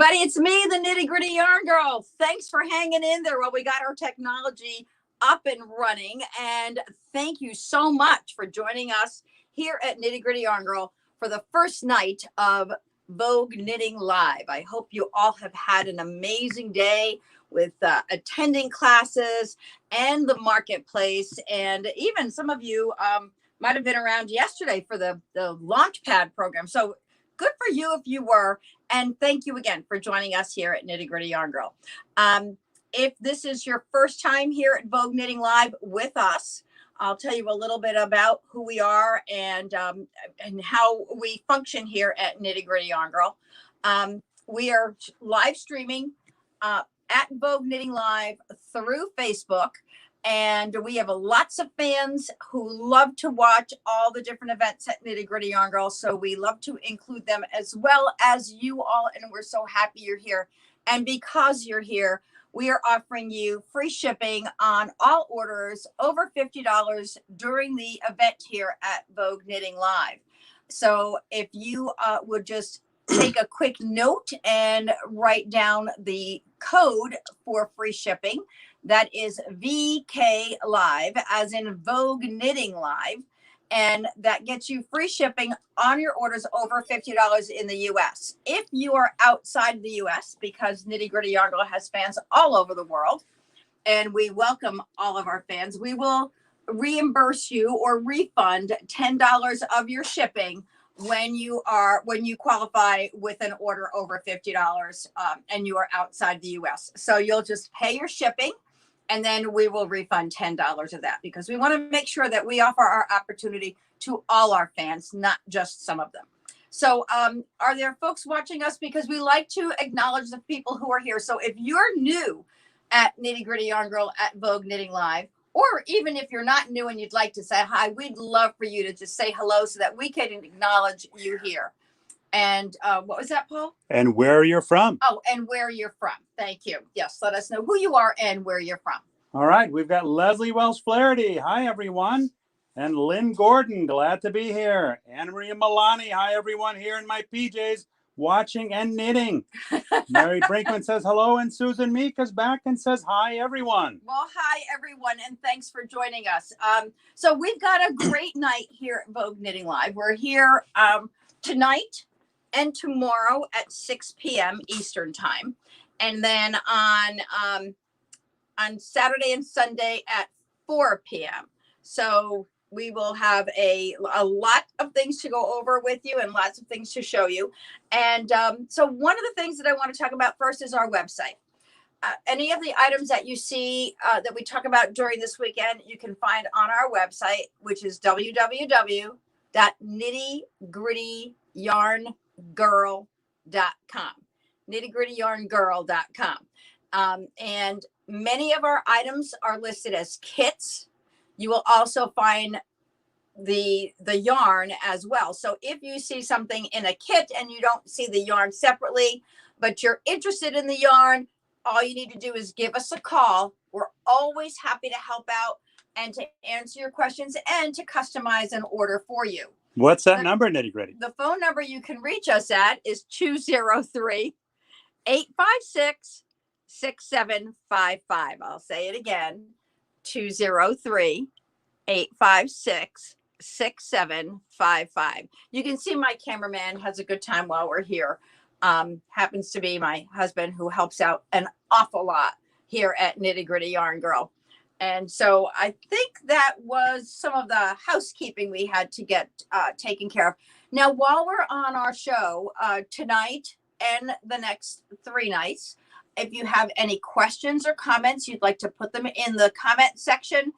everybody, it's me, the Nitty Gritty Yarn Girl. Thanks for hanging in there while we got our technology up and running. And thank you so much for joining us here at Nitty Gritty Yarn Girl for the first night of Vogue Knitting Live. I hope you all have had an amazing day with attending classes and the marketplace. And even some of you might have been around yesterday for the Launchpad program. So good for you if you were. And thank you again for joining us here at Nitty Gritty Yarn Girl. If this is your first time here at Vogue Knitting Live with us, I'll tell you a little bit about who we are and how we function here at Nitty Gritty Yarn Girl. We are live streaming at Vogue Knitting Live through Facebook. And we have lots of fans who love to watch all the different events at Nitty Gritty Yarn Girl. So we love to include them as well as you all. And we're so happy you're here. And because you're here, we are offering you free shipping on all orders over $50 during the event here at Vogue Knitting Live. So if you would just take a quick note and write down the code for free shipping. That is VK Live, as in Vogue Knitting Live. And that gets you free shipping on your orders over $50 in the US. If you are outside the US, because Nitty Gritty Yarn Girl has fans all over the world, and we welcome all of our fans, we will reimburse you or refund $10 of your shipping when you qualify with an order over $50 and you are outside the US. So you'll just pay your shipping, and then we will refund $10 of that, because we want to make sure that we offer our opportunity to all our fans, not just some of them. So are there folks watching us? Because we like to acknowledge the people who are here. So if you're new at Nitty Gritty Yarn Girl at Vogue Knitting Live, or even if you're not new and you'd like to say hi, we'd love for you to just say hello so that we can acknowledge you here. And what was that, Paul? And where you're from. Oh, and where you're from. Thank you. Yes, let us know who you are and where you're from. All right, we've got Leslie Wells Flaherty. Hi, everyone. And Lynn Gordon, glad to be here. Anna Maria Milani. Hi, everyone, here in my PJs, watching and knitting. Mary Brinkman says hello, and Susan Meek is back and says hi, everyone. Well, hi, everyone, and thanks for joining us. So we've got a great night here at Vogue Knitting Live. We're here tonight and tomorrow at 6 p.m. Eastern time. And then on Saturday and Sunday at 4 p.m. So we will have a lot of things to go over with you and lots of things to show you. And so one of the things that I want to talk about first is our website. Any of the items that you see that we talk about during this weekend, you can find on our website, which is www.KnittyGrittyYarnGirl.com. KnittyGrittyYarnGirl.com. And many of our items are listed as kits. You will also find the yarn as well. So if you see something in a kit and you don't see the yarn separately, but you're interested in the yarn, all you need to do is give us a call. We're always happy to help out and to answer your questions and to customize an order for you. What's that number, Nitty Gritty? The phone number you can reach us at is 203-856-6755. I'll say it again, 203-856-6755. You can see my cameraman has a good time while we're here. Happens to be my husband, who helps out an awful lot here at Nitty Gritty Yarn Girl. And so I think that was some of the housekeeping we had to get taken care of. Now, while we're on our show tonight and the next 3 nights, if you have any questions or comments, you'd like to put them in the comment section.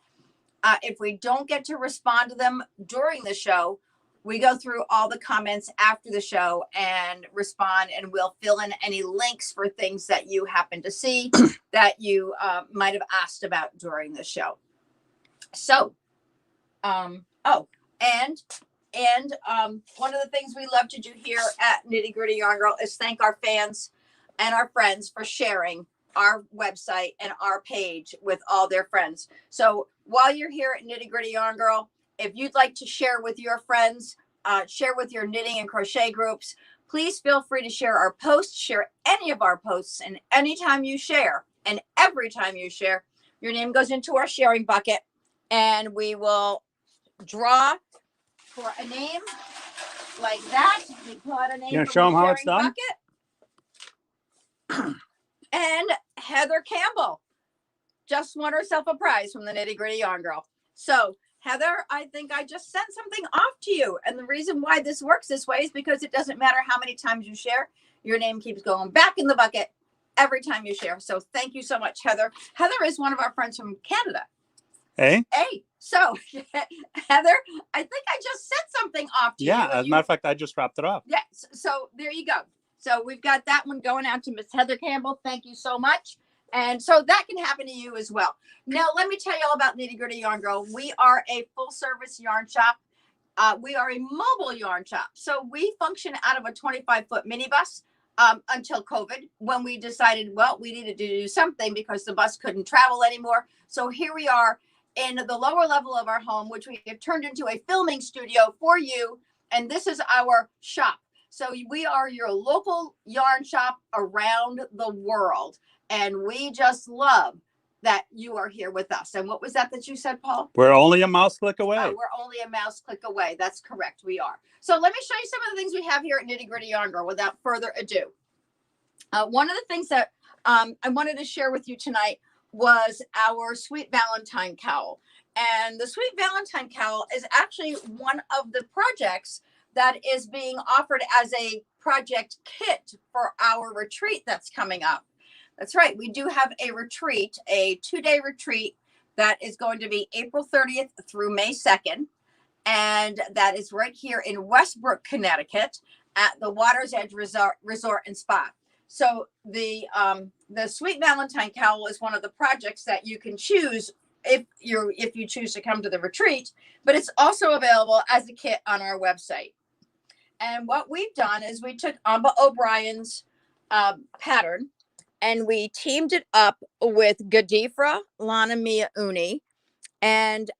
If we don't get to respond to them during the show, we go through all the comments after the show and respond, and we'll fill in any links for things that you happen to see that you might have asked about during the show. So, one of the things we love to do here at Nitty Gritty Yarn Girl is thank our fans and our friends for sharing our website and our page with all their friends. So while you're here at Nitty Gritty Yarn Girl, if you'd like to share with your friends, share with your knitting and crochet groups, Please feel free to share our posts, share any of our posts, and anytime you share, and every time you share, your name goes into our sharing bucket, and we will draw for a name like that. We pull out a name You from show the them how it's sharing done? bucket. And Heather Campbell just won herself a prize from the Nitty Gritty Yarn Girl. So Heather, I think I just sent something off to you. And the reason why this works this way is because it doesn't matter how many times you share. Your name keeps going back in the bucket every time you share. So thank you so much, Heather. Heather is one of our friends from Canada. Hey? Hey, so Heather, I think I just sent something off to you. Yeah, as a matter of fact, I just wrapped it up. Yes, so there you go. So we've got that one going out to Miss Heather Campbell. Thank you so much. And so that can happen to you as well. Now, let me tell you all about Nitty Gritty Yarn Girl. We are a full-service yarn shop. We are a mobile yarn shop. So we function out of a 25-foot minibus until COVID, when we decided, well, we needed to do something because the bus couldn't travel anymore. So here we are in the lower level of our home, which we have turned into a filming studio for you. And this is our shop. So we are your local yarn shop around the world. And we just love that you are here with us. And what was that you said, Paul? We're only a mouse click away. We're only a mouse click away. That's correct. We are. So let me show you some of the things we have here at Nitty Gritty Yarn Girl without further ado. One of the things that I wanted to share with you tonight was our Sweet Valentine cowl. And the Sweet Valentine cowl is actually one of the projects that is being offered as a project kit for our retreat that's coming up. That's right. We do have a retreat, a 2-day retreat that is going to be April 30th through May 2nd. And that is right here in Westbrook, Connecticut at the Water's Edge Resort and Spa. So the Sweet Valentine cowl is one of the projects that you can choose if you choose to come to the retreat, but it's also available as a kit on our website. And what we've done is we took Amba O'Brien's pattern and we teamed it up with Gadifra Lana Mia Uni and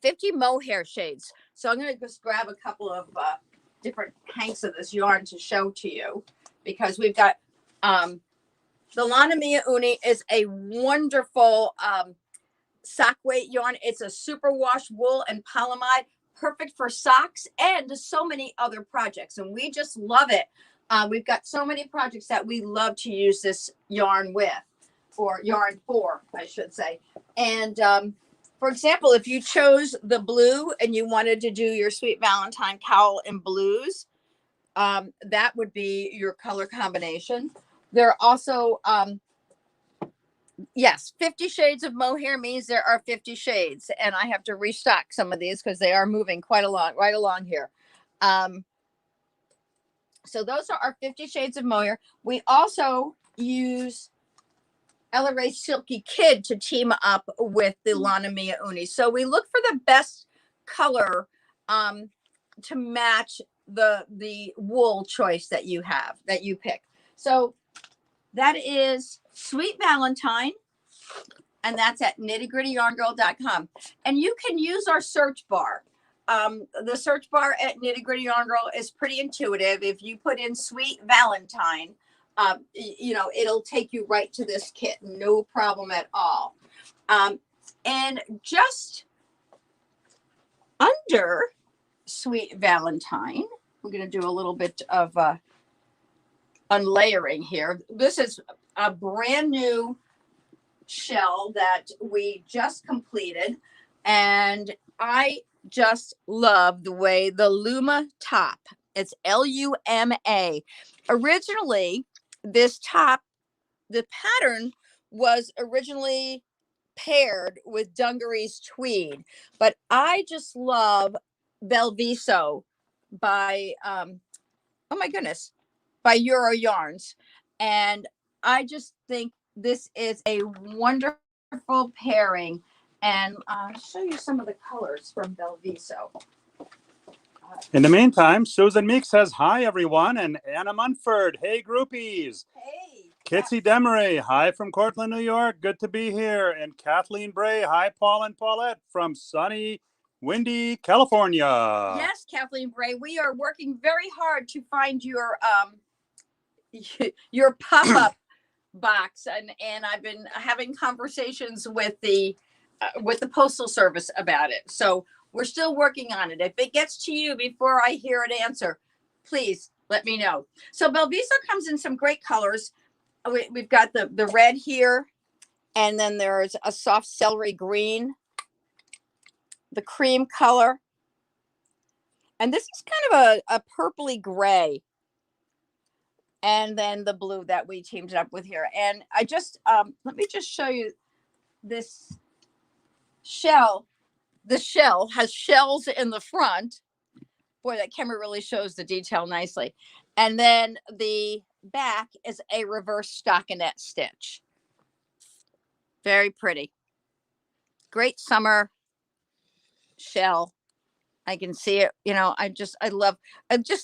50 mohair shades. So I'm going to just grab a couple of different hanks of this yarn to show to you, because we've got the Lana Mia Uni is a wonderful sock weight yarn. It's a superwash wool and polyamide, perfect for socks and so many other projects. And we just love it. We've got so many projects that we love to use this yarn with, or yarn for, I should say. And for example, if you chose the blue and you wanted to do your Sweet Valentine cowl in blues, that would be your color combination. There are also, yes, 50 shades of mohair means there are 50 shades. And I have to restock some of these because they are moving quite right along here. So those are our 50 shades of mohair. We also use Ella Rae Silky Kid to team up with the Lana Mia Uni. So we look for the best color to match the wool choice that you have, that you pick. So that is Sweet Valentine, and that's at KnittyGrittyYarnGirl.com. And you can use our search bar. The search bar at Nitty Gritty Yarn Girl is pretty intuitive. If you put in Sweet Valentine, it'll take you right to this kit. No problem at all. And just under Sweet Valentine, we're going to do a little bit of unlayering here. This is a brand new shell that we just completed, and I just love the way the Luma top, it's Luma. Originally, this top, the pattern was originally paired with Dungaree's tweed, but I just love Belviso by oh my goodness, by Euro Yarns, and I just think this is a wonderful pairing. And I'll show you some of the colors from Belviso. In the meantime, Susan Meek says, hi, everyone. And Anna Munford, hey, groupies. Hey. Kitsy Demery, hi from Cortland, New York. Good to be here. And Kathleen Bray, hi, Paul and Paulette from sunny windy California. Yes, Kathleen Bray, we are working very hard to find your pop-up box, and I've been having conversations with the postal service about it. So we're still working on it. If it gets to you before I hear an answer, please let me know. So Belviso comes in some great colors. We've got the red here, and then there's a soft celery green, the cream color, and this is kind of a purpley gray, and then the blue that we teamed up with here. And I just let me just show you this shell. The shell has shells in the front. Boy, that camera really shows the detail nicely. And then the back is a reverse stockinette stitch. Very pretty. Great summer shell. I can see it. You know, I just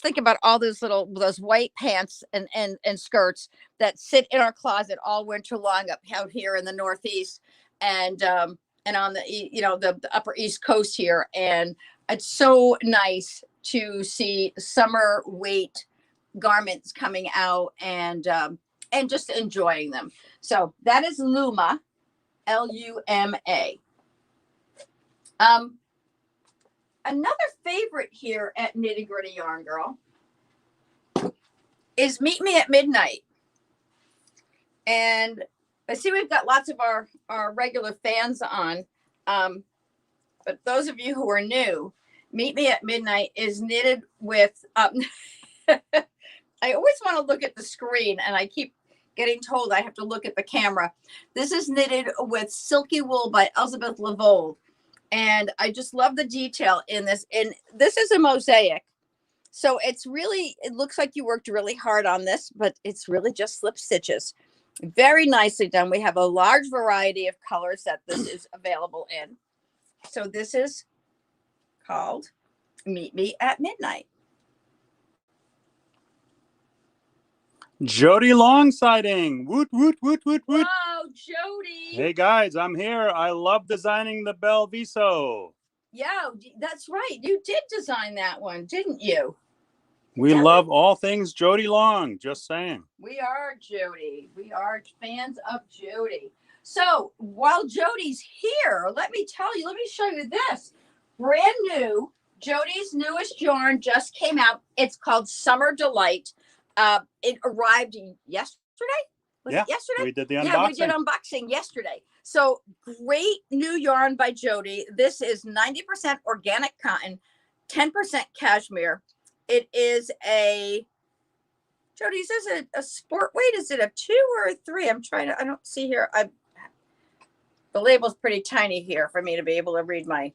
think about all those white pants and skirts that sit in our closet all winter long up out here in the Northeast and on the, the upper East Coast here. And it's so nice to see summer weight garments coming out and just enjoying them. So that is Luma, Luma. Another favorite here at Nitty Gritty Yarn Girl is Meet Me at Midnight. And I see we've got lots of our regular fans on. But those of you who are new, Meet Me at Midnight is knitted with, I always want to look at the screen and I keep getting told I have to look at the camera. This is knitted with Silky Wool by Elizabeth Lavold. And I just love the detail in this. And this is a mosaic. So it looks like you worked really hard on this, but it's really just slip stitches. Very nicely done. We have a large variety of colors that this is available in. So this is called Meet Me at Midnight. Jody Longsiding. Woot, woot, woot, woot, woot. Wow, Jody. Hey, guys, I'm here. I love designing the Belviso. Yeah, that's right. You did design that one, didn't you? We love all things Jody Long. Just saying. We are Jody. We are fans of Jody. So while Jody's here, let me show you this. Brand new, Jody's newest yarn just came out. It's called Summer Delight. It arrived yesterday. Was it yesterday? We did the unboxing. Yeah, we did unboxing yesterday. So great new yarn by Jody. This is 90% organic cotton, 10% cashmere. It is Jody, is this a sport weight? Is it a 2 or a 3? I don't see here. The label's pretty tiny here for me to be able to read my.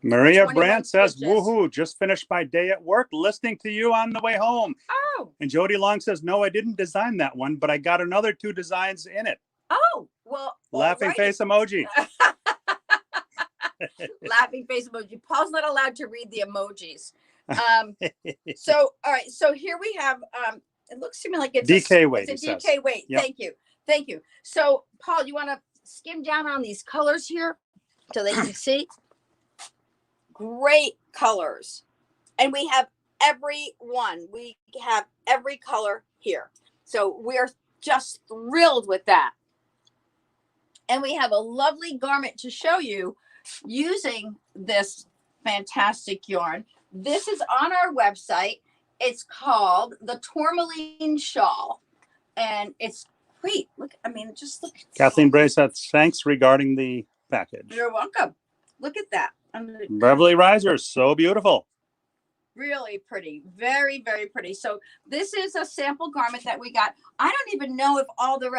Maria Brandt says, woohoo, just finished my day at work, listening to you on the way home. Oh. And Jody Long says, no, I didn't design that one, but I got another 2 designs in it. Oh, well. Laughing face emoji. Laughing face emoji. Paul's not allowed to read the emojis. So, all right. So here we have, it looks to me like it's DK weight. It's a DK weight. Yep. Thank you. So, Paul, you want to skim down on these colors here so they can see? Great colors. And we have every one. We have every color here. So we're just thrilled with that. And we have a lovely garment to show you using this fantastic yarn. This is on our website. It's called the Tourmaline Shawl. And it's great. Look, just look. Kathleen Bray says, thanks regarding the package. You're welcome. Look at that. Beverly Riser, so beautiful. Really pretty. Very, very pretty. So this is a sample garment that we got. I don't even know if all the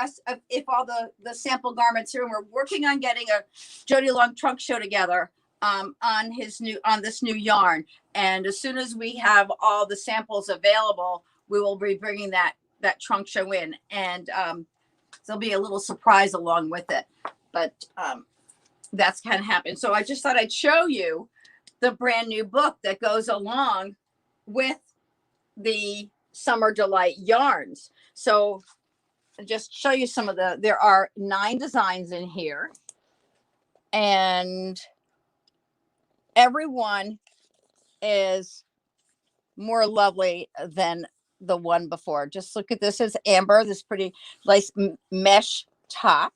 sample garments are, and we're working on getting a Jody Long trunk show together on this new yarn. And as soon as we have all the samples available, we will be bringing that trunk show in. And there'll be a little surprise along with it. But that's kind of happened. So I just thought I'd show you the brand new book that goes along with the Summer Delight yarns. So just show you some of there are 9 designs in here. And everyone is more lovely than the one before. Just look at this. It's amber, this pretty nice mesh top.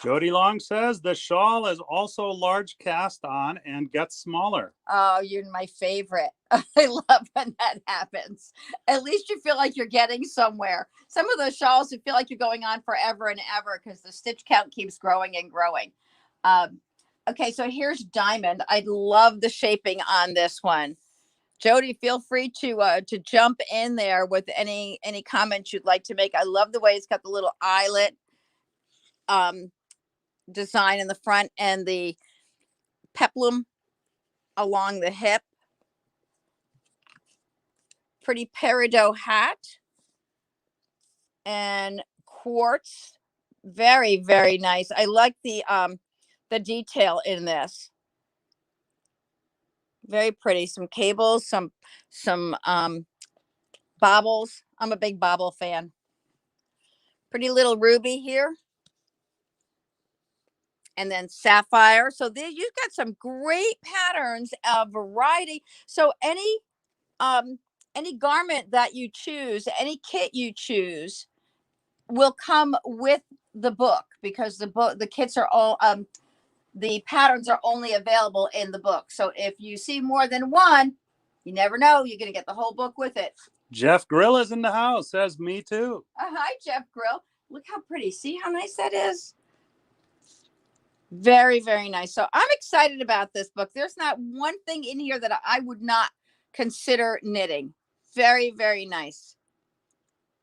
Jody Long says the shawl is also large cast on and gets smaller. Oh, you're my favorite. I love when that happens. At least you feel like you're getting somewhere. Some of those shawls, you feel like you're going on forever and ever because the stitch count keeps growing and growing. Okay, so here's Diamond. I love the shaping on this one. Jody, feel free to jump in there with any comments you'd like to make. I love the way it's got the little eyelet design in the front and the peplum along the hip. Pretty peridot hat and quartz. Very, very nice. I like the detail in this. Very pretty. Some cables, some baubles. I'm a big bauble fan. Pretty little ruby here. And then sapphire. So there you've got some great patterns of variety. So any garment that you choose, any kit you choose will come with the book, because the kits are all the patterns are only available in the book. So if you see more than one, you never know, you're going to get the whole book with it. Jeff Grill is in the house, says me too. Hi, Jeff Grill. Look how pretty. See how nice that is? Very, very nice. So I'm excited about this book. There's not one thing in here that I would not consider knitting. Very, very nice.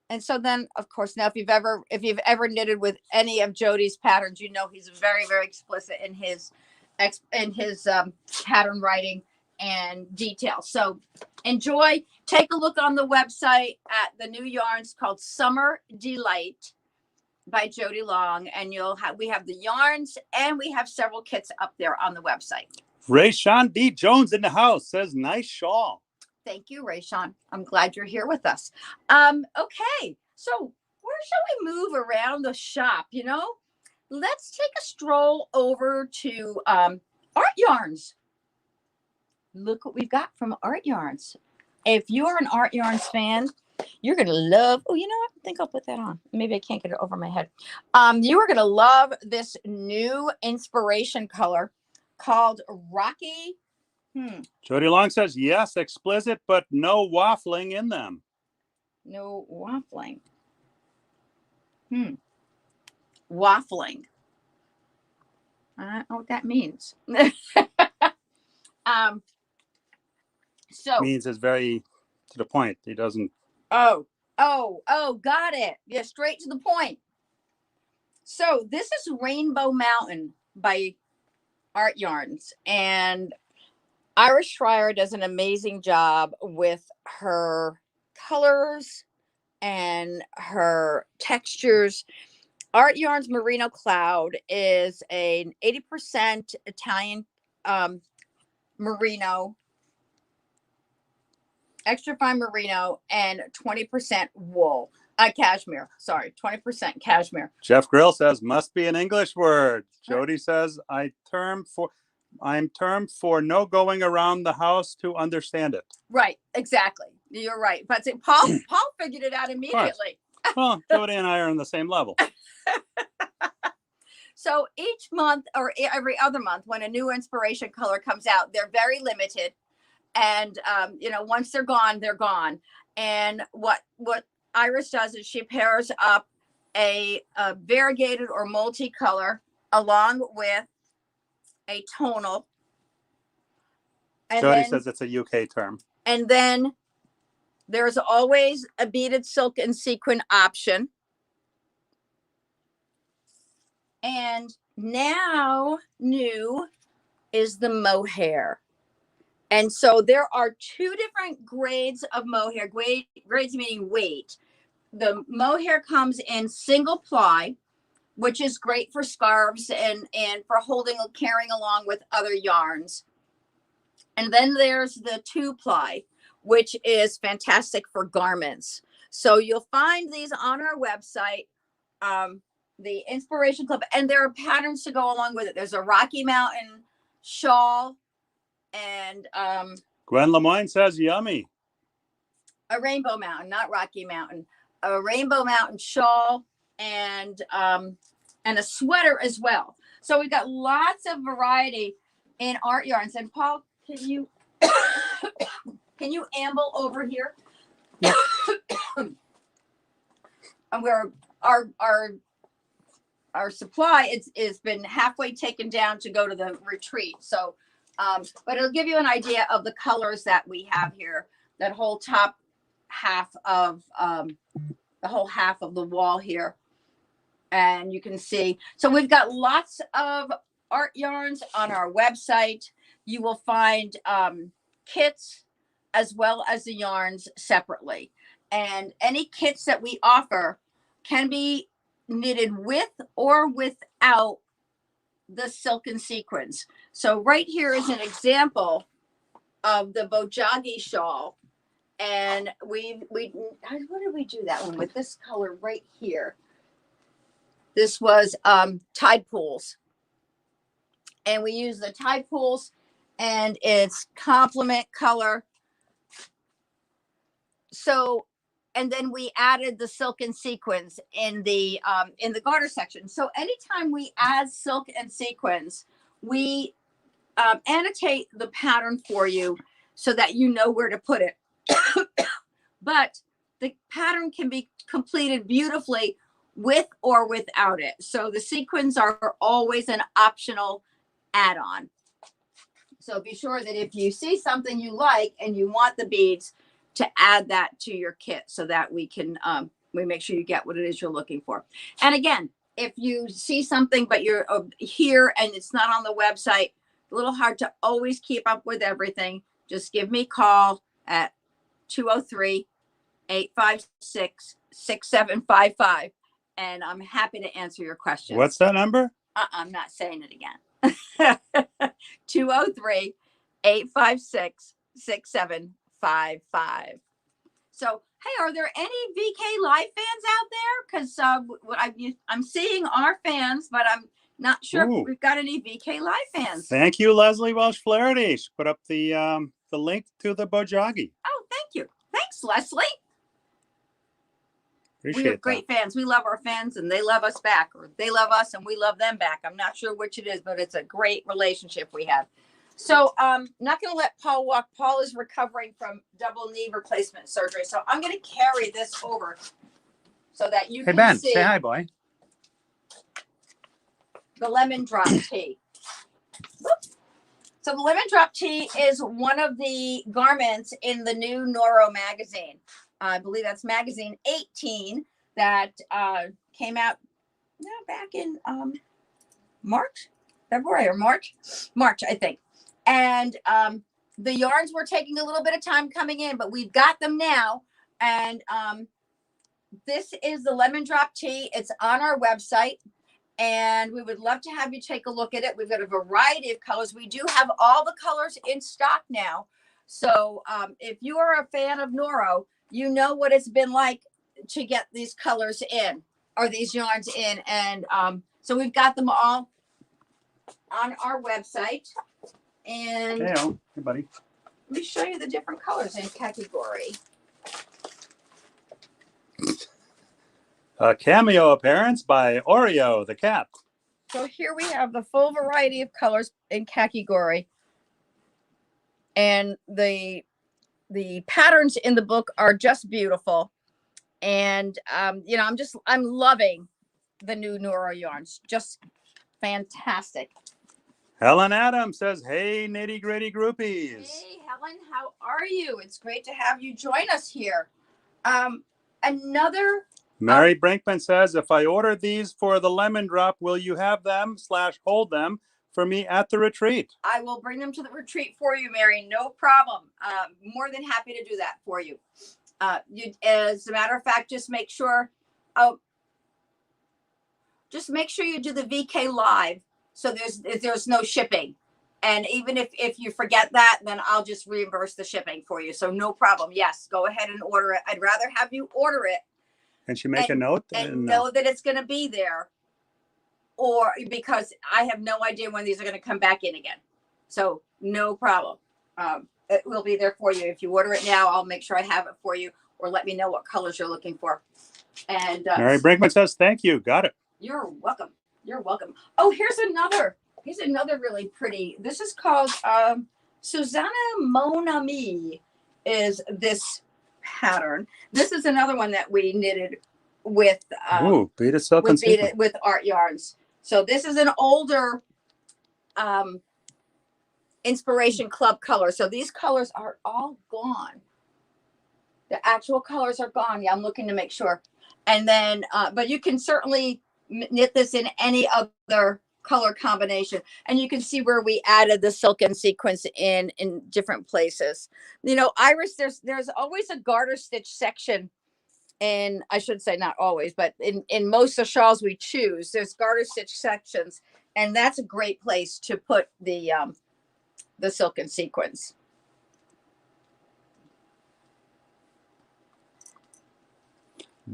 And so then, of course, now if you've ever knitted with any of Jody's patterns, you know he's very, very explicit in his pattern writing and detail. So enjoy. Take a look on the website at the new yarns called Summer Delight by Jody Long, and we have the yarns and we have several kits up there on the website. Rayshawn D. Jones in the house says nice shawl. Thank you, Rayshawn. I'm glad you're here with us. Okay, so where shall we move around the shop? Let's take a stroll over to Art Yarns. Look what we've got from Art Yarns. If you're an Art Yarns fan, you're going to love, oh, you know what? I think I'll put that on. Maybe I can't get it over my head. You are going to love this new inspiration color called Rocky. Jody Long says, yes, explicit, but no waffling in them. No waffling. Waffling. I don't know what that means. So means it's very to the point. He doesn't. Oh, got it. Yeah, straight to the point. So this is Rainbow Mountain by Art Yarns, and Iris Schreier does an amazing job with her colors and her textures. Art Yarns Merino Cloud is an 80% Italian merino, extra fine merino, and 20% wool. Cashmere. Sorry, 20% cashmere. Jeff Grill says, must be an English word. Jody says, I'm termed for no going around the house to understand it. Right, exactly. You're right. But Paul figured it out immediately. Well, Jody and I are on the same level. So each month or every other month, when a new inspiration color comes out, they're very limited. And, once they're gone, they're gone. And what Iris does is she pairs up a variegated or multicolor along with a tonal. And Jody says it's a UK term. And then there's always a beaded silk and sequin option. And now new is the mohair. And so there are two different grades of mohair, grades meaning weight. The mohair comes in single ply, which is great for scarves and for carrying along with other yarns. And then there's the 2-ply, which is fantastic for garments. So you'll find these on our website, the Inspiration Club, and there are patterns to go along with it. There's a Rocky Mountain shawl and Gwen Lemoyne says yummy. a Rainbow Mountain, not Rocky Mountain, a Rainbow Mountain shawl, and a sweater as well. So we've got lots of variety in art yarns. And Paul, can you can you amble over here? Yep. And where our supply it's been halfway taken down to go to the retreat. So but it'll give you an idea of the colors that we have here. That whole top half of the whole half of the wall here. And you can see, so we've got lots of art yarns on our website. You will find kits as well as the yarns separately. And any kits that we offer can be knitted with or without the silk and sequins. So right here is an example of the Bojogi shawl. And we how did we do that one with this color right here? This was Tide Pools. And we use the Tide Pools and it's complement color. So, and then we added the silk and sequins in the garter section. So anytime we add silk and sequins, we annotate the pattern for you so that you know where to put it. But the pattern can be completed beautifully with or without it. So the sequins are always an optional add-on. So be sure that if you see something you like and you want the beads, to add that to your kit so that we can we make sure you get what it is you're looking for. And again, if you see something but you're here and it's not on the website, a little hard to always keep up with everything, just give me a call at 203-856-6755 and I'm happy to answer your questions. What's that number? I'm not saying it again. 203-856-6755. So, hey, are there any VK Live fans out there? Because I'm seeing our fans, but I'm not sure if we've got any VK Live fans. Thank you, Leslie Welsh Flaherty. She put up the link to the Bojogi. Oh, thank you. Thanks, Leslie. Appreciate we have great fans. We love our fans and they love us back, or they love us and we love them back. I'm not sure which it is, but it's a great relationship we have. So not going to let Paul walk. Paul is recovering from double knee replacement surgery. So I'm going to carry this over so that you can Ben, see say hi, boy. the lemon drop tee. So the lemon drop tee is one of the garments in the new Noro magazine. I believe that's magazine 18 that came out back in February or March, I think. And the yarns were taking a little bit of time coming in, but we've got them now. And this is the lemon drop tee. It's on our website. And we would love to have you take a look at it. We've got a variety of colors. We do have all the colors in stock now. So if you are a fan of Noro, you know what it's been like to get these colors in, or these yarns in. And so we've got them all on our website. And hey buddy. Let me show you the different colors in category. A cameo appearance by Oreo the cat. So here we have the full variety of colors in category. And the patterns in the book are just beautiful. And you know, I'm loving the new Noro yarns. Just fantastic. Helen Adams says, hey, nitty gritty groupies. Hey, Helen, how are you? It's great to have you join us here. Mary Brinkman says, if I order these for the lemon drop, will you have them / hold them for me at the retreat? I will bring them to the retreat for you, Mary. No problem. More than happy to do that for you. As a matter of fact, just make sure you do the VK Live. So there's no shipping. And even if you forget that, then I'll just reimburse the shipping for you. So no problem. Yes, go ahead and order it. I'd rather have you order it. And she make a note? And know that it's going to be there. Or because I have no idea when these are going to come back in again. So No problem. It will be there for you. If you order it now, I'll make sure I have it for you, or let me know what colors you're looking for. And Mary Brinkman says, thank you. Got it. You're welcome. You're welcome. Oh, here's another really pretty. This is called Susanna Mon Ami is this pattern. This is another one that we knitted with beaded silk and sequin. with art yarns. So this is an older Inspiration Club color. So these colors are all gone. The actual colors are gone. Yeah, I'm looking to make sure. And then, but you can certainly knit this in any other color combination. And you can see where we added the silk and sequins in different places. You know, Iris, there's always a garter stitch section. And I should say not always, but in most of the shawls we choose, there's garter stitch sections. And that's a great place to put the silk and sequins.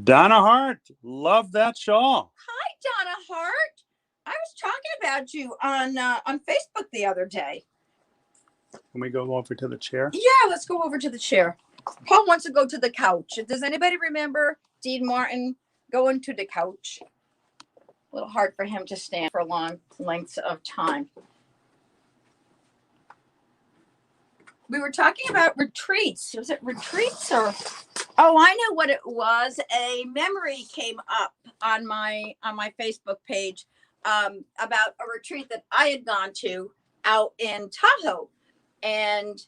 Donna Hart, love that shawl. Hi, Donna Hart. I was talking about you on Facebook the other day. Can we go over to the chair? Yeah, let's go over to the chair. Paul wants to go to the couch. Does anybody remember Dean Martin going to the couch? A little hard for him to stand for long lengths of time. We were talking about retreats. Was it retreats or? Oh, I know what it was. A memory came up on my Facebook page about a retreat that I had gone to out in Tahoe. And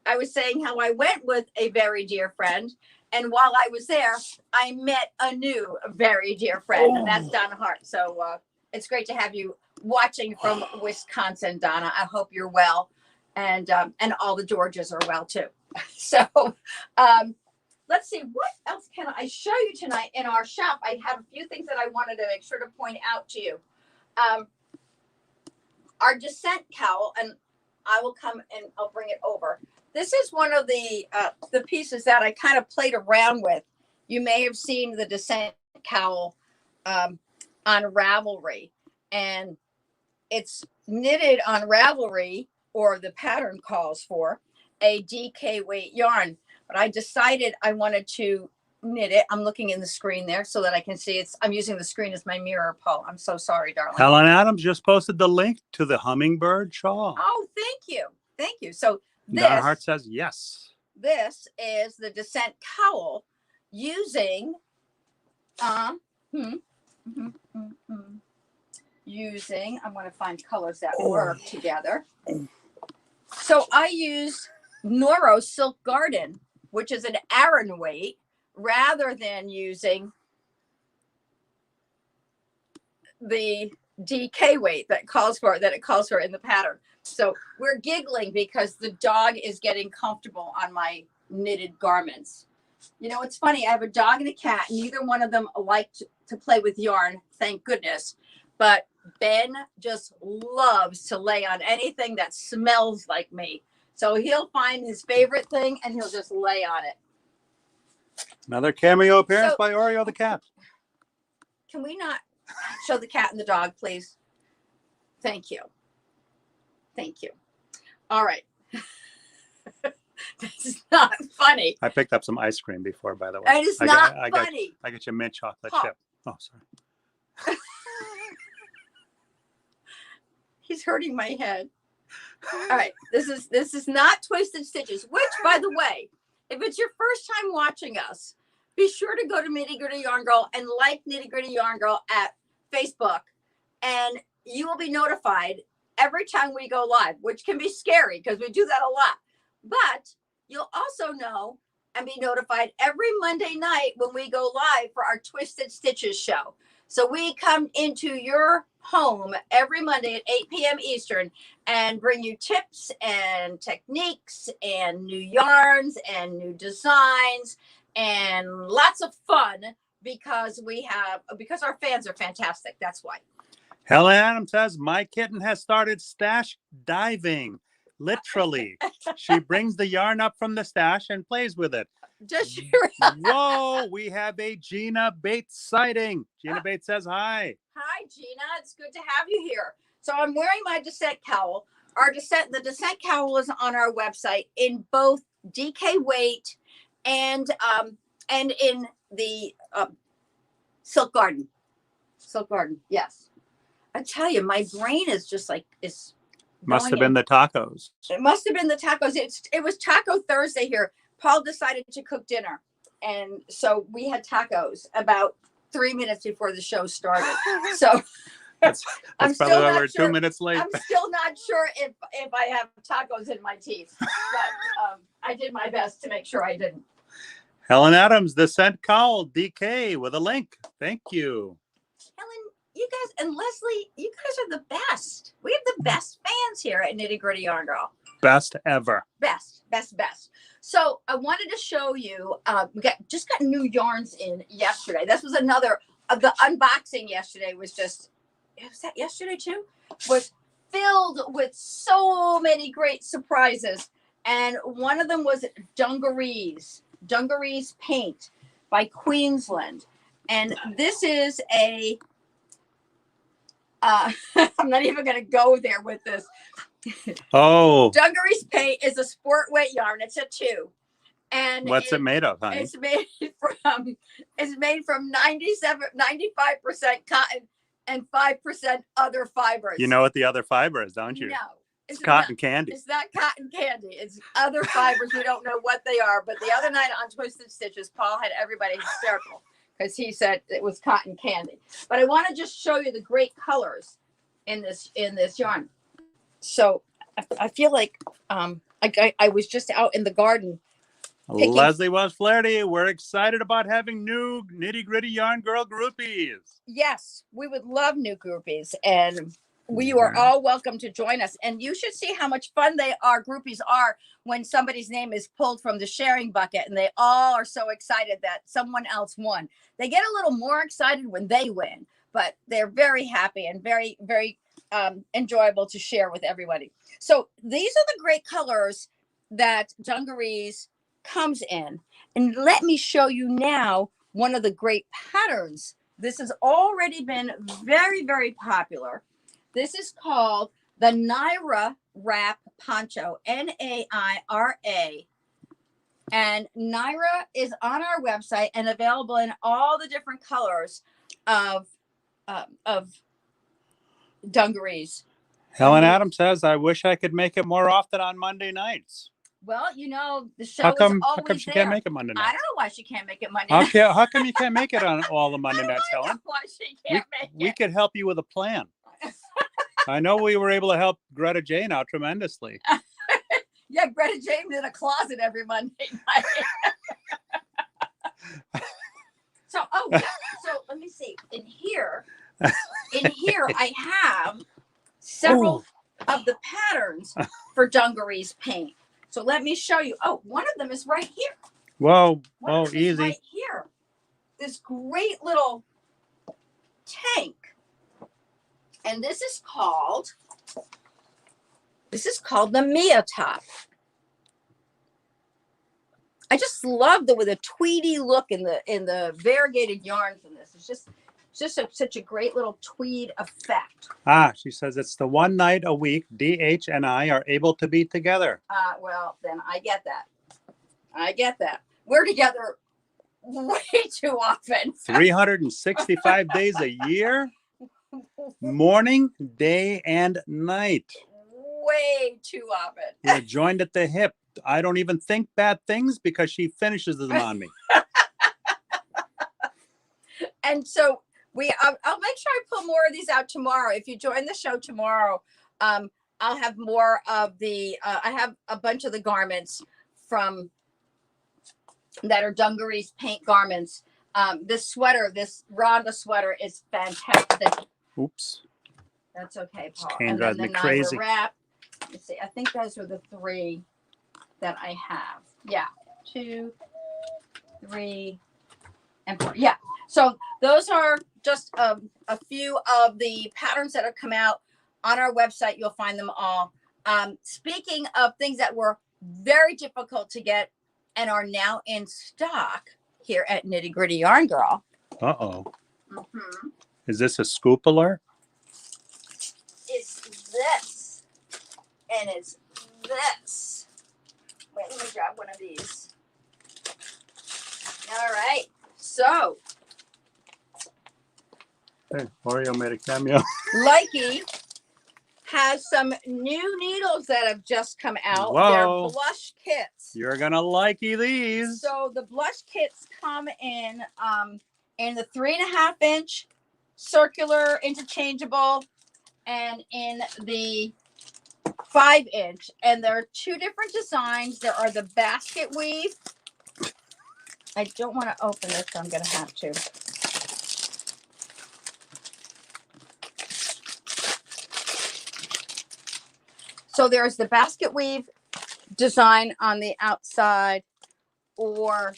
I was saying how I went with a very dear friend. And while I was there, I met a new very dear friend, and that's Donna Hart. So it's great to have you watching from Wisconsin, Donna. I hope you're well. And all the Georges are well too. So let's see, what else can I show you tonight in our shop? I have a few things that I wanted to make sure to point out to you. Our descent cowl, and I will come and I'll bring it over. This is one of the pieces that I kind of played around with. You may have seen the descent cowl on Ravelry, and it's knitted on Ravelry, or the pattern calls for a DK weight yarn, but I decided I wanted to knit it. I'm looking in the screen there so that I can see it's, I'm using the screen as my mirror, Paul. I'm so sorry, darling. Helen Adams just posted the link to the hummingbird shawl. Oh, thank you. Thank you. So this, Donna Hart says yes. This is the descent cowl using, using, I want to find colors that work together. So I use Noro Silk Garden, which is an Aran weight, rather than using the DK weight that it calls for in the pattern. So we're giggling because the dog is getting comfortable on my knitted garments. You know, it's funny. I have a dog and a cat. Neither one of them like to play with yarn, thank goodness. But Ben just loves to lay on anything that smells like me. So he'll find his favorite thing and he'll just lay on it. Another cameo appearance by Oreo the cat. Can we not show the cat and the dog, please? Thank you. Thank you. All right. This is not funny. I picked up some ice cream before, by the way. It is not funny. I got your mint chocolate chip. Oh, sorry. He's hurting my head. All right. This is not Twisted Stitches, which, by the way, if it's your first time watching us, be sure to go to Nitty Gritty Yarn Girl and like Nitty Gritty Yarn Girl at Facebook, and you will be notified every time we go live, which can be scary because we do that a lot. But you'll also know and be notified every Monday night when we go live for our Twisted Stitches show. So we come into your home every Monday at 8 p.m. Eastern and bring you tips and techniques and new yarns and new designs and lots of fun because our fans are fantastic. That's why. Helen Adams says, my kitten has started stash diving. Literally. She brings the yarn up from the stash and plays with it. Just Whoa, we have a Gina Bates sighting. Gina Bates says hi. Hi, Gina. It's good to have you here. So I'm wearing my descent cowl. the descent cowl is on our website in both DK weight and in the Silk Garden. Silk Garden, yes. I tell you, my brain is just like is. Must have been the tacos. It must have been the tacos. It was Taco Thursday here. Paul decided to cook dinner, and so we had tacos about 3 minutes before the show started. So that's I'm probably still why not we're sure. 2 minutes late. I'm still not sure if I have tacos in my teeth, but I did my best to make sure I didn't. Helen Adams, the scent cowl, DK with a link. Thank you. Helen, you guys and Leslie, you guys are the best. We have the best fans here at Nitty Gritty Yarn Girl. Best ever. Best. So I wanted to show you. We just got new yarns in yesterday. This was another. The unboxing yesterday was just. Was that yesterday too? Was filled with so many great surprises, and one of them was Dungarees Paint by Queensland, and this is a. I'm not even going to go there with this. Oh. Dungarees Paint is a sport weight yarn. It's a 2. And what's it made of, honey? It's made from 95% cotton and 5% other fibers. You know what the other fiber is, don't you? No. It's cotton candy. It's not cotton candy. It's other fibers. We don't know what they are. But the other night on Twisted Stitches, Paul had everybody hysterical because he said it was cotton candy. But I want to just show you the great colors in this yarn. So I feel like I was just out in the garden. Leslie Wells Flaherty, we're excited about having new Nitty Gritty Yarn Girl groupies. Yes, we would love new groupies, and you are all welcome to join us. And you should see how much fun groupies are when somebody's name is pulled from the sharing bucket, and they all are so excited that someone else won. They get a little more excited when they win, but they're very happy and very, very enjoyable to share with everybody. So these are the great colors that Dungarees comes in, and let me show you now one of the great patterns. This has already been very, very popular. This is called the Naira Wrap Poncho, Naira, and Naira is on our website and available in all the different colors of dungarees. Helen Adams says, I wish I could make it more often on Monday nights. Well, the show how come is she there. can't make it Monday nights? I don't know why she can't make it Monday nights. How come you can't make it on all the Monday nights, Helen? I don't know why she can't make it. We could help you with a plan. I know we were able to help Greta Jane out tremendously. Yeah, Greta Jane's in a closet every Monday night. So let me see. In here I have several of the patterns for Dungarees Paint. So let me show you. Oh, one of them is right here. Whoa, Easy. easy. Right here. This great little tank. And this is called the Mia Top. I just love with a tweedy look in the variegated yarns in this. It's just such a great little tweed effect. She says it's the one night a week DH and I are able to be together. Well, then I get that. We're together way too often. 365 days a year, morning, day, and night. Way too often. We're joined at the hip. I don't even think bad things because she finishes them on me. And so I'll make sure I pull more of these out tomorrow. If you join the show tomorrow, I'll have more of the. I have a bunch of the garments that are Dungarees Paint garments. This sweater, this Rhonda sweater, is fantastic. Oops. That's okay, Paul. This cane drives me Naira crazy. Wrap. Let's see. I think those are the 3 that I have. Yeah, 2, 3, and 4. Yeah. So those are just a few of the patterns that have come out on our website. You'll find them all. Speaking of things that were very difficult to get and are now in stock here at Nitty Gritty Yarn Girl. Uh-oh. Mm-hmm. Is this a scoop alert? Is this and it's this. Wait, let me grab one of these. All right, so Hey, Oreo made a cameo. Likey has some new needles that have just come out. Whoa. They're blush kits. You're gonna likey these. So the blush kits come in the 3.5 inch circular interchangeable and in the 5 inch, and there are two different designs. There are the basket weave. I don't want to open this, so I'm going to have to. So there's the basket weave design on the outside, or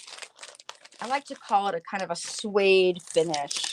I like to call it a kind of a suede finish.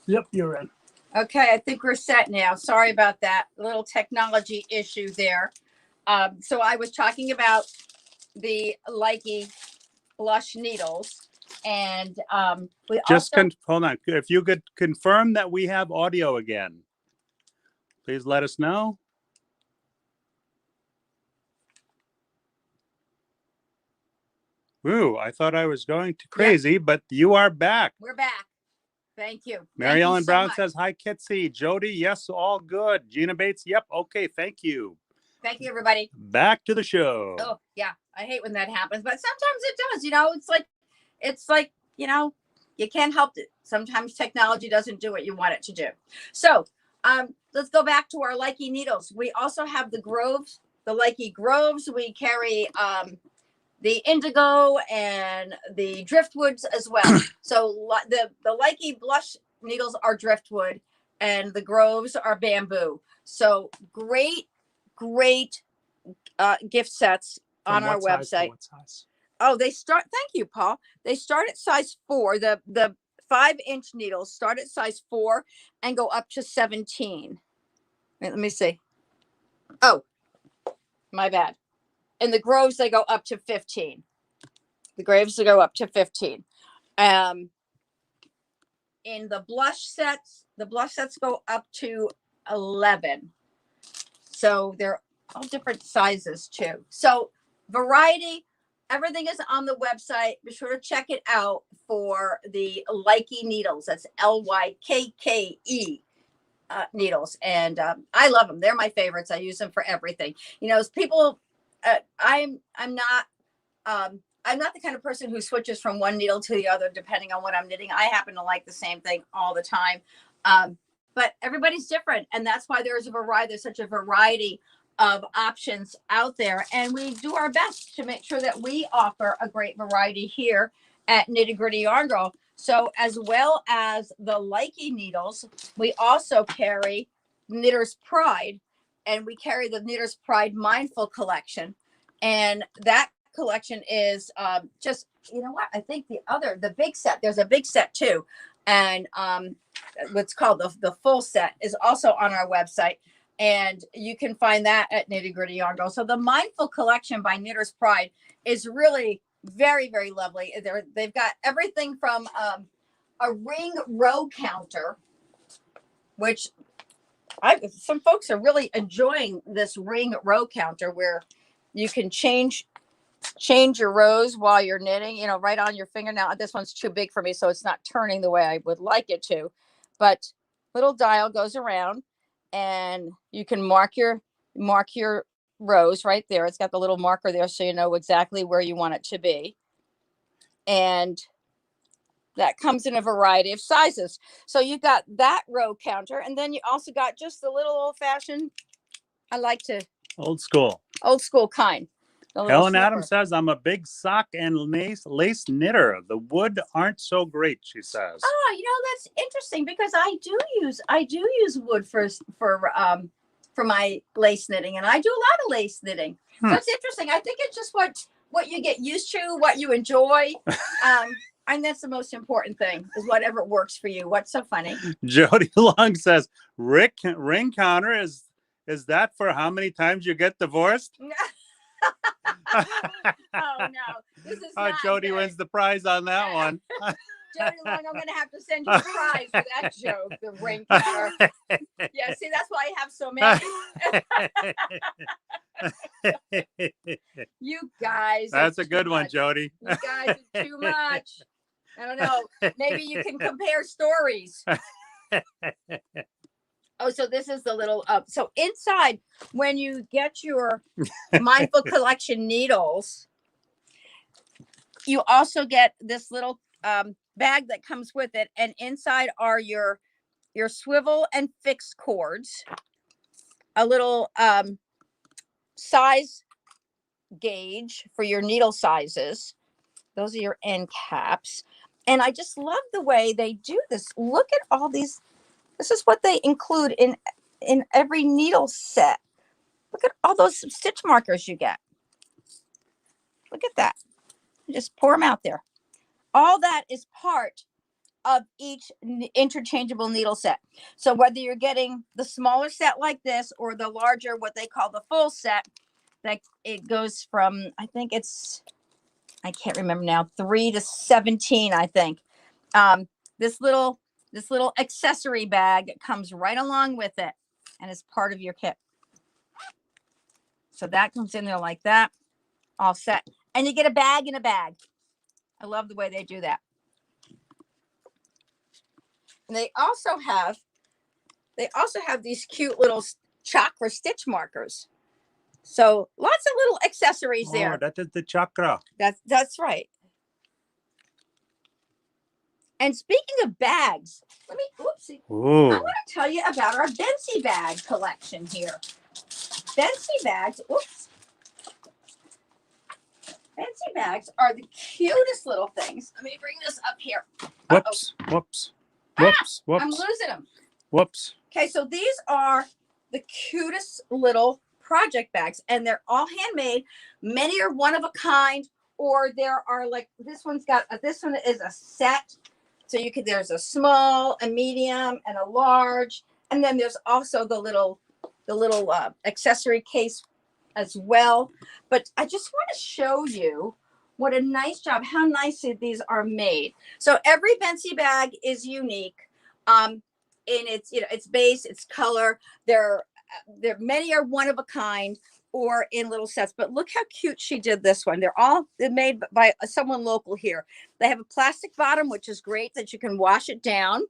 Yep, you're in. Okay, I think we're set now. Sorry about that little technology issue there. So I was talking about the Likey blush needles, and we Just also hold on. If you could confirm that we have audio again, please let us know. Ooh, I thought I was going to crazy, but you are back. we're back. Thank you. Mary Thank you Ellen so Brown much. says, hi, Kitsy. Jody, yes, all good. Gina Bates, yep, okay, thank you. Thank you, everybody. Back to the show. Oh, yeah. I hate when that happens, but sometimes it does. You know, it's like, you know, you can't help it. Sometimes technology doesn't do what you want it to do. So let's go back to our Likey needles. We also have the Groves, the Likey Groves. We carry the indigo and the driftwoods as well. So the Likey blush needles are driftwood and the Groves are bamboo. So great gift sets on our website. What size? Oh, they start. Thank you, Paul. They start at size 4. The 5 inch needles start at size 4 and go up to 17. Wait, let me see. Oh, my bad. And the Groves, they go up to 15. The Graves, they go up to 15. In the blush sets go up to 11. So they're all different sizes too. So variety, everything is on the website. Be sure to check it out for the Likey needles. That's Lykke needles, and I love them. They're my favorites. I use them for everything. You know, as people, I'm not the kind of person who switches from one needle to the other depending on what I'm knitting. I happen to like the same thing all the time. But everybody's different, and that's why there's such a variety of options out there, and we do our best to make sure that we offer a great variety here at Nitty Gritty Yarn Girl. So as well as the Likey needles, we also carry Knitter's Pride, and we carry the Knitter's Pride Mindful collection, and that collection is just you know what? I think the big set, there's a big set too. And what's called the full set is also on our website. And you can find that at Nitty Gritty Yarn Girl. So the Mindful Collection by Knitter's Pride is really very, very lovely. They've got everything from a ring row counter, which some folks are really enjoying this ring row counter where you can change your rows while you're knitting, you know, right on your finger. Now this one's too big for me, so it's not turning the way I would like it to, but little dial goes around and you can mark your rows right there. It's got the little marker there so you know exactly where you want it to be. And that comes in a variety of sizes. So you got that row counter, and then you also got just the little old-fashioned, I like to old school kind. Helen Adams says, I'm a big sock and lace knitter. The wood aren't so great, she says. Oh, you know, that's interesting because I do use wood for my lace knitting, and I do a lot of lace knitting. So it's interesting. I think it's just what you get used to, what you enjoy. And that's the most important thing, is whatever works for you. What's so funny? Jody Long says, ring counter, is that for how many times you get divorced? Oh no, this is not Jody good. wins the prize on that one. Jody Long, I'm going to have to send you a prize for that joke, the ring counter. Yeah, see, that's why I have so many. You guys. That's a good one, Jody. You guys are too much. I don't know. Maybe you can compare stories. Oh, so this is the little, so inside, when you get your Mindful Collection needles, you also get this little bag that comes with it. And inside are your swivel and fixed cords, a little size gauge for your needle sizes. Those are your end caps. And I just love the way they do this. Look at all these. This is what they include in every needle set. Look at all those stitch markers you get. Look at that. Just pour them out there. All that is part of each interchangeable needle set. So whether you're getting the smaller set like this or the larger, what they call the full set, that it goes from, I think it's, I can't remember now, 3 to 17, I think. This little accessory bag comes right along with it and is part of your kit. So that comes in there like that, all set. And you get a bag in a bag. I love the way they do that. And they also have these cute little chakra stitch markers. So lots of little accessories there. Oh, that is the chakra. That's right. And speaking of bags, Ooh. I want to tell you about our Bensy bag collection here. Bensy bags, Bensy bags are the cutest little things. Let me bring this up here. Whoops. I'm losing them. Whoops. Okay, so these are the cutest little project bags, and they're all handmade. Many are one of a kind, or there are like this one is a set. So there's a small, a medium, and a large, and then there's also the little accessory case as well. But I just want to show you what a nice job, how nicely these are made. So every Bensy bag is unique in its base, its color. There many are one of a kind or in little sets, but look how cute she did this one. They're made by someone local here. They have a plastic bottom, which is great that you can wash it down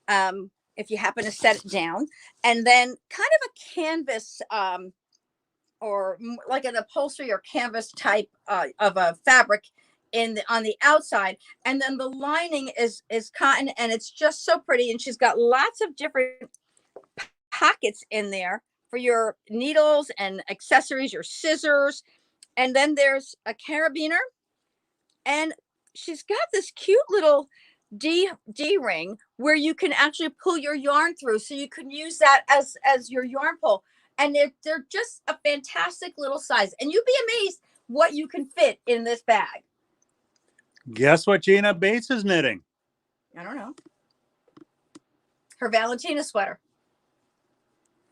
if you happen to set it down, and then kind of a canvas or like an upholstery or canvas type of a fabric on the outside, and then the lining is cotton, and it's just so pretty. And she's got lots of different pockets in there for your needles and accessories, your scissors, and then there's a carabiner, and she's got this cute little D ring where you can actually pull your yarn through, so you can use that as your yarn pull. And they're just a fantastic little size, and you'd be amazed what you can fit in this bag. Guess what Gina Bates is knitting? I don't know. Her Valentina sweater.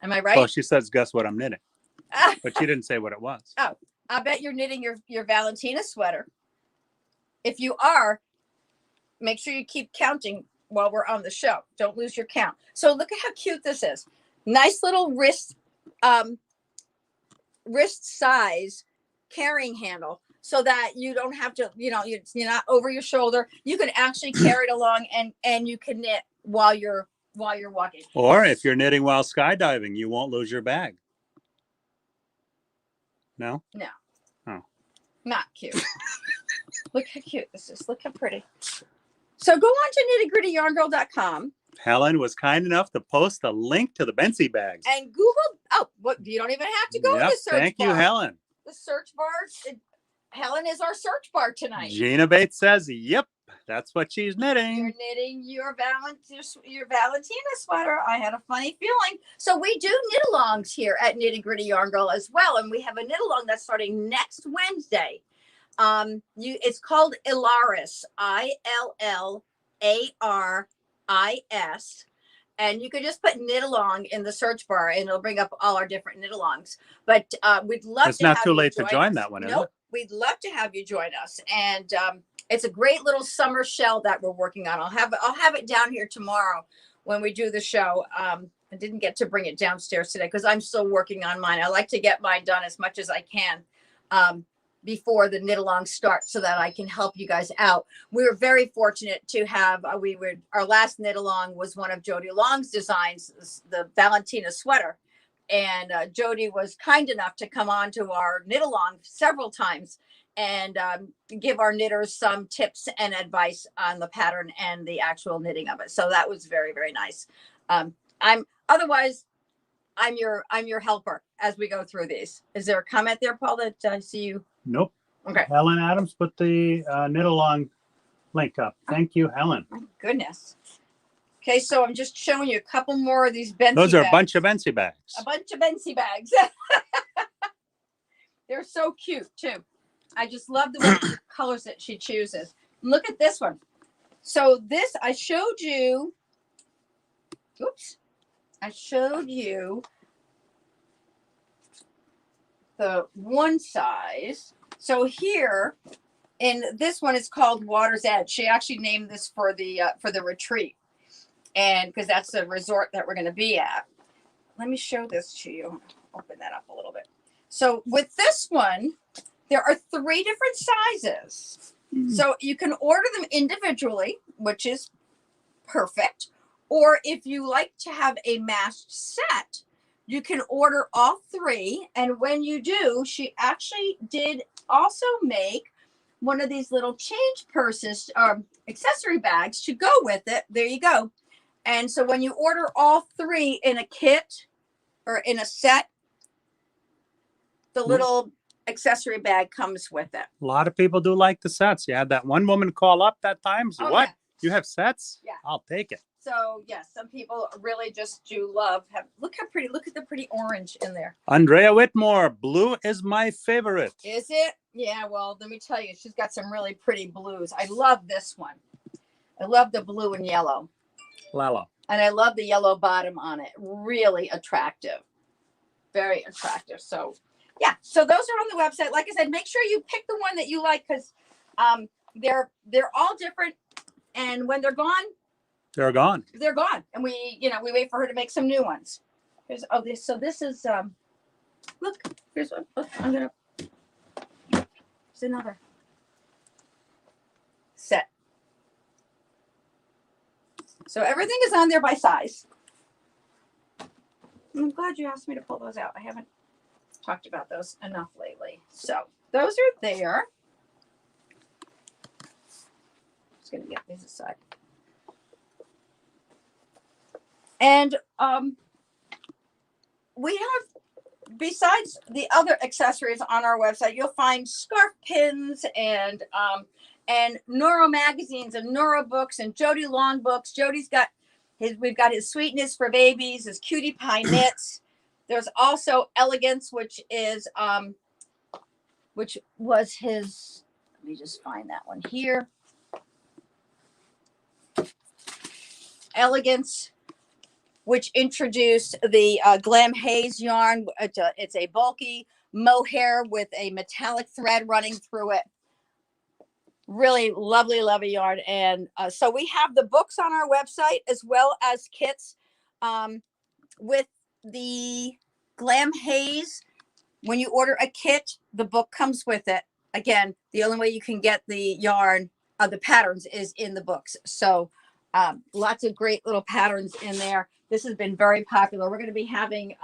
Am I right? Well, she says, guess what I'm knitting. But she didn't say what it was. Oh, I bet you're knitting your Valentina sweater. If you are, make sure you keep counting while we're on the show. Don't lose your count. So look at how cute this is. Nice little wrist size carrying handle, so that you don't have to, you're not over your shoulder. You can actually carry it along and you can knit while you're walking. Or if you're knitting while skydiving, you won't lose your bag. No? No. Oh. Not cute. Look how cute this is. Look how pretty. So go on to KnittyGrittyYarnGirl.com. Helen was kind enough to post a link to the Bensey bags. And Google, you don't even have to go to the search bar. Thank you, Helen. The search bar, Helen is our search bar tonight. Gina Bates says, yep, that's what she's You're knitting. knitting your Valentina sweater. I had a funny feeling. So we do knit-alongs here at Nitty Gritty Yarn Girl as well. And we have a knit-along that's starting next Wednesday. It's called Ilaris, ILLARIS. And you can just put knit along in the search bar and it'll bring up all our different knit alongs. But we'd love It's to not have too you late to join us. that one, is Nope. it? We'd love to have you join us. And it's a great little summer shell that we're working on. I'll have it down here tomorrow when we do the show. I didn't get to bring it downstairs today because I'm still working on mine. I like to get mine done as much as I can before the knit along starts so that I can help you guys out. We were very fortunate to have, our last knit along was one of Jody Long's designs, the Valentina sweater. And Jody was kind enough to come on to our knit along several times and give our knitters some tips and advice on the pattern and the actual knitting of it. So that was very, very nice. I'm your helper as we go through these. Is there a comment there, Paul, that I see you? Nope. Okay. Helen Adams put the knit along link up. Thank you, Helen. My goodness. Okay, so I'm just showing you a couple more of these Bensey Those are bags. a bunch of Bensey bags. A bunch of Bensey bags. They're so cute too. I just love the colors that she chooses. Look at this one. So this, I showed you the one size. So here in this one, it's called Water's Edge. She actually named this for the retreat, and because that's the resort that we're going to be at. Let me show this to you. Open that up a little bit. So with this one, there are 3 different sizes. So you can order them individually, which is perfect. Or if you like to have a matched set, you can order all 3. And when you do, she actually did also make one of these little change purses, accessory bags to go with it. There you go. And so when you order all 3 in a kit or in a set, the little accessory bag comes with it. A lot of people do like the sets. You had that one woman call up that time. So what? Yeah. You have sets? Yeah. I'll take it. So yes, some people really just do love. Look how pretty. Look at the pretty orange in there. Andrea Whitmore, blue is my favorite. Is it? Yeah. Well, let me tell you, she's got some really pretty blues. I love this one. I love the blue and yellow. Lalo. And I love the yellow bottom on it. Really attractive. Very attractive. So yeah. So those are on the website. Like I said, make sure you pick the one that you like because they're all different. And when they're gone, they're gone. They're gone. And we wait for her to make some new ones. So this is look, here's one. Look, here's another set. So everything is on there by size. I'm glad you asked me to pull those out. I haven't talked about those enough lately. So those are there. Just gonna get these aside. And we have, besides the other accessories on our website, you'll find scarf pins and Nora magazines and Nora books and Jody Long books. Jody's got we've got his Sweetness for Babies, his Cutie Pie Knits. There's also Elegance, which was his, let me just find that one here. Elegance, which introduced the Glam Haze yarn. It's a bulky mohair with a metallic thread running through it. Really lovely, lovely yarn. And so we have the books on our website as well as kits with the Glam Haze. When you order a kit, the book comes with it. Again, the only way you can get the yarn, the patterns, is in the books. So lots of great little patterns in there. This has been very popular. We're going to be having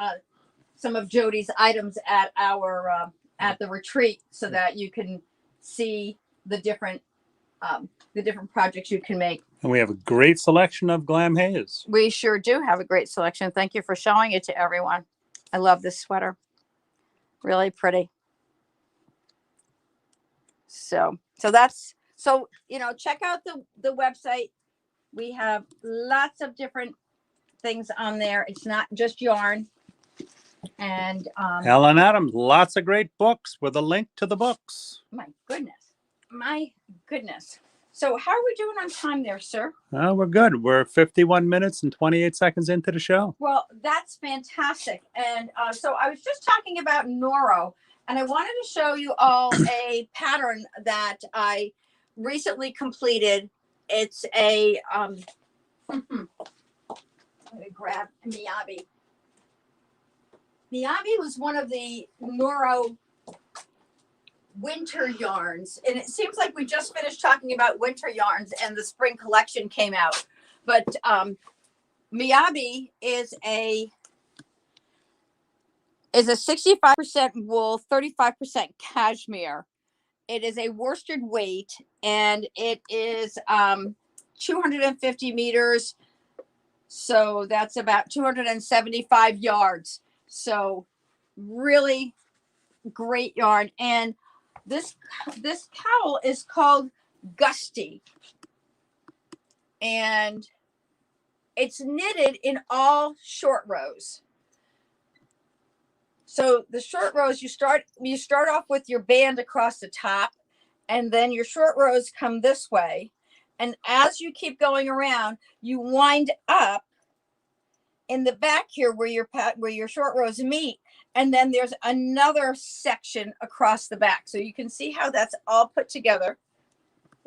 some of Jody's items at our at the retreat, so that you can see the different projects you can make. And we have a great selection of Glam Haze. We sure do have a great selection. Thank you for showing it to everyone. I love this sweater. Really pretty. So that's, you know, check out the website. We have lots of different things on there. It's not just yarn. And Ellen Adams, lots of great books with a link to the books. My goodness. So how are we doing on time there, sir? We're good. We're 51 minutes and 28 seconds into the show. Well, that's fantastic. And so I was just talking about Noro, and I wanted to show you all a pattern that I recently completed. It's a let me grab Miyabi. Miyabi was one of the Noro winter yarns, and it seems like we just finished talking about winter yarns and the spring collection came out. But Miyabi is a 65% wool, 35% cashmere. It is a worsted weight, and it is 250 meters. So that's about 275 yards. So really great yarn. And this cowl is called Gusty. And it's knitted in all short rows. So the short rows, you start off with your band across the top, and then your short rows come this way. And as you keep going around, you wind up in the back here where your short rows meet, and then there's another section across the back. So you can see how that's all put together.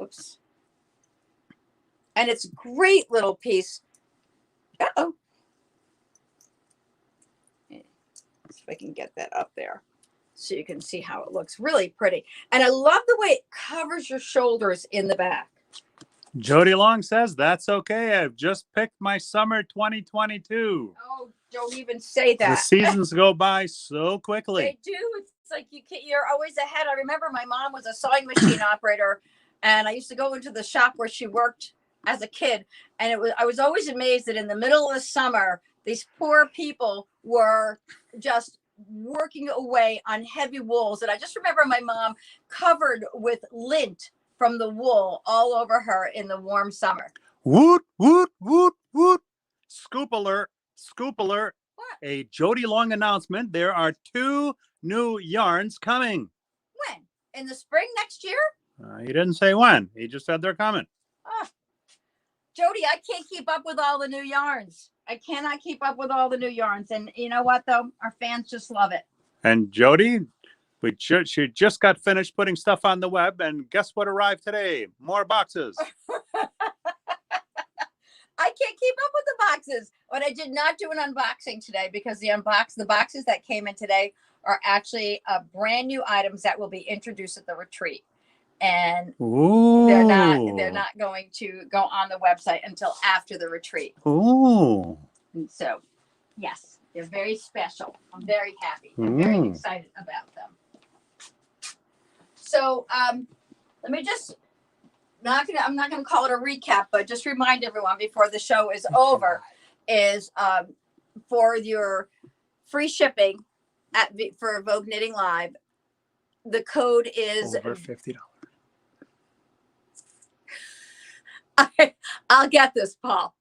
Oops. And it's a great little piece. Uh-oh. See if I can get that up there so you can see how it looks. Really pretty. And I love the way it covers your shoulders in the back. Jody Long says, that's okay. I've just picked my summer 2022. Oh, don't even say that. The seasons go by so quickly. They do. It's like you're always ahead. I remember my mom was a sewing machine operator, and I used to go into the shop where she worked as a kid. And I was always amazed that in the middle of the summer, these poor people were just working away on heavy wools. And I just remember my mom covered with lint from the wool all over her in the warm summer. Woot, woot, woot, woot. Scoop alert, scoop alert. What? A Jody Long announcement. There are 2 new yarns coming. When? In the spring next year? He didn't say when. He just said they're coming. Oh. Jody, I can't keep up with all the new yarns. I cannot keep up with all the new yarns. And you know what, though? Our fans just love it. And Jody, she just got finished putting stuff on the web, and guess what arrived today? More boxes. I can't keep up with the boxes, but I did not do an unboxing today because the boxes that came in today are actually brand new items that will be introduced at the retreat. And Ooh. they're not going to go on the website until after the retreat. Ooh. And so, yes, they're very special. I'm very happy. I'm very excited about them. So let me just, I'm not going to call it a recap, but just remind everyone before the show is over, is for your free shipping for Vogue Knitting Live, the code is over $50. I'll get this, Paul.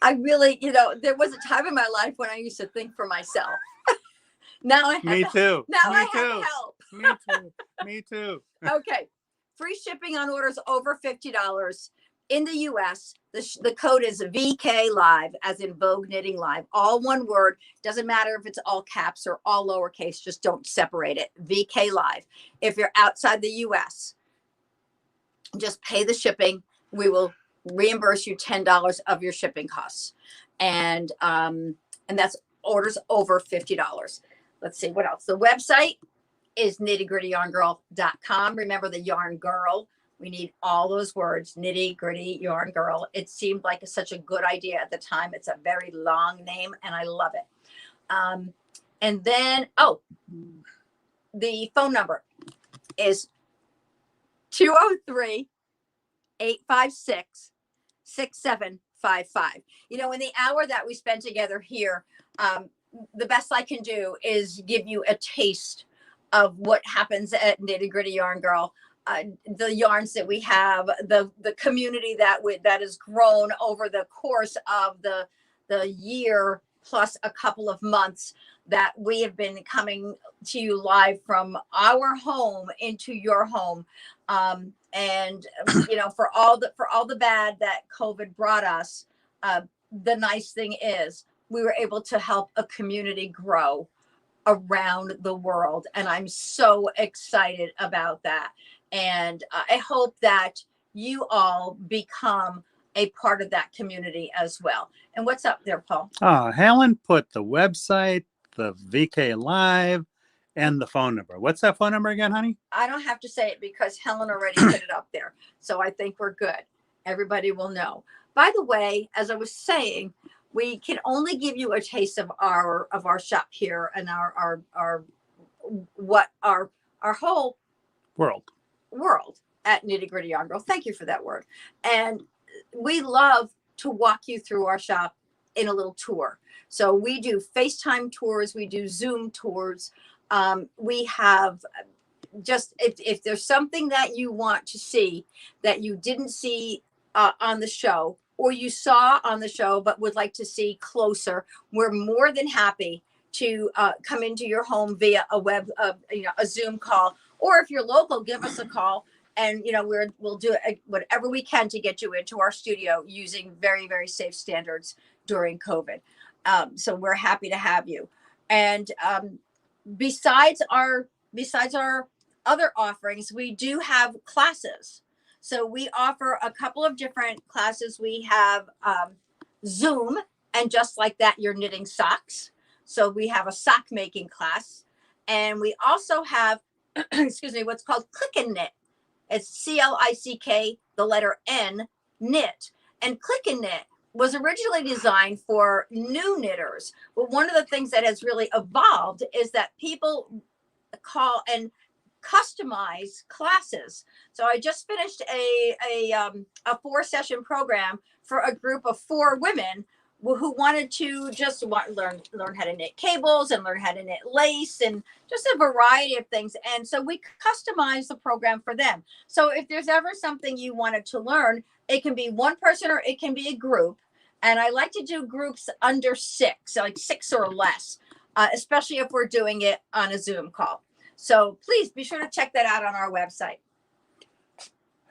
I really, there was a time in my life when I used to think for myself. Now I have Me too. Now I have help. Me too. Me too. Okay. free shipping on orders over $50 in the US. The code is VK Live, as in Vogue Knitting Live, all one word. Doesn't matter if it's all caps or all lowercase, just don't separate it. VK Live. If you're outside the US, just pay the shipping. We will reimburse you $10 of your shipping costs. And that's orders over $50. Let's see what else. The website is KnittyGrittyYarnGirl.com. Remember the yarn girl. We need all those words, Nitty Gritty Yarn Girl. It seemed like such a good idea at the time. It's a very long name and I love it. And then, the phone number is 203-856-6755. You know, in the hour that we spent together here, the best I can do is give you a taste of what happens at Nitty Gritty Yarn Girl. The yarns that we have, the community that has grown over the course of the year plus a couple of months that we have been coming to you live from our home into your home. And you know, for all the bad that COVID brought us, the nice thing is we were able to help a community grow around the world. And I'm so excited about that. And I hope that you all become a part of that community as well. And what's up there, Paul? Helen put the website, the VK Live, and the phone number. What's that phone number again, honey? I don't have to say it because Helen already put it up there. So I think we're good. Everybody will know. By the way, as I was saying, we can only give you a taste of our shop here and our whole world at Nitty Gritty Yarn Girl. Thank you for that word. And we love to walk you through our shop in a little tour. So we do FaceTime tours, we do Zoom tours. We have just, if there's something that you want to see that you didn't see on the show, or you saw on the show but would like to see closer, we're more than happy to come into your home via a Zoom call. Or if you're local, give us a call, and we'll do whatever we can to get you into our studio using very, very safe standards during COVID. So we're happy to have you. And besides our other offerings, we do have classes. So we offer a couple of different classes. We have Zoom, and just like that, you're knitting socks. So we have a sock making class, and we also have, excuse me, what's called Click and Knit. It's CLICK, the letter N, knit. And Click and Knit was originally designed for new knitters. But one of the things that has really evolved is that people call and customize classes. So I just finished a 4-session program for a group of 4 women who wanted to just learn how to knit cables and learn how to knit lace and just a variety of things. And so we customized the program for them. So if there's ever something you wanted to learn, it can be one person or it can be a group. And I like to do groups under 6, like 6 or less, especially if we're doing it on a Zoom call. So please be sure to check that out on our website.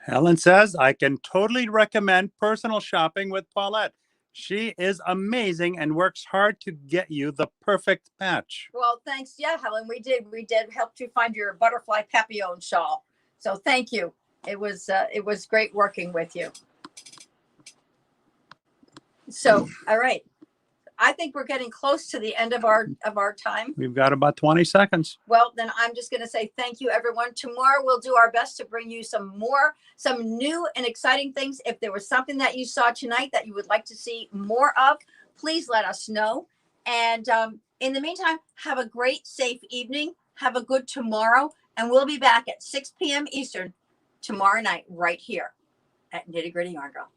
Helen says, I can totally recommend personal shopping with Paulette. She is amazing and works hard to get you the perfect match. Well, thanks. Yeah, Helen, we did help you find your butterfly papillon shawl. So thank you. It was great working with you. So, all right. I think we're getting close to the end of our time. We've got about 20 seconds. Well, then I'm just going to say thank you, everyone. Tomorrow we'll do our best to bring you some new and exciting things. If there was something that you saw tonight that you would like to see more of, please let us know. And in the meantime, have a great, safe evening. Have a good tomorrow. And we'll be back at 6 p.m. Eastern tomorrow night right here at Nitty Gritty Yarn Girl.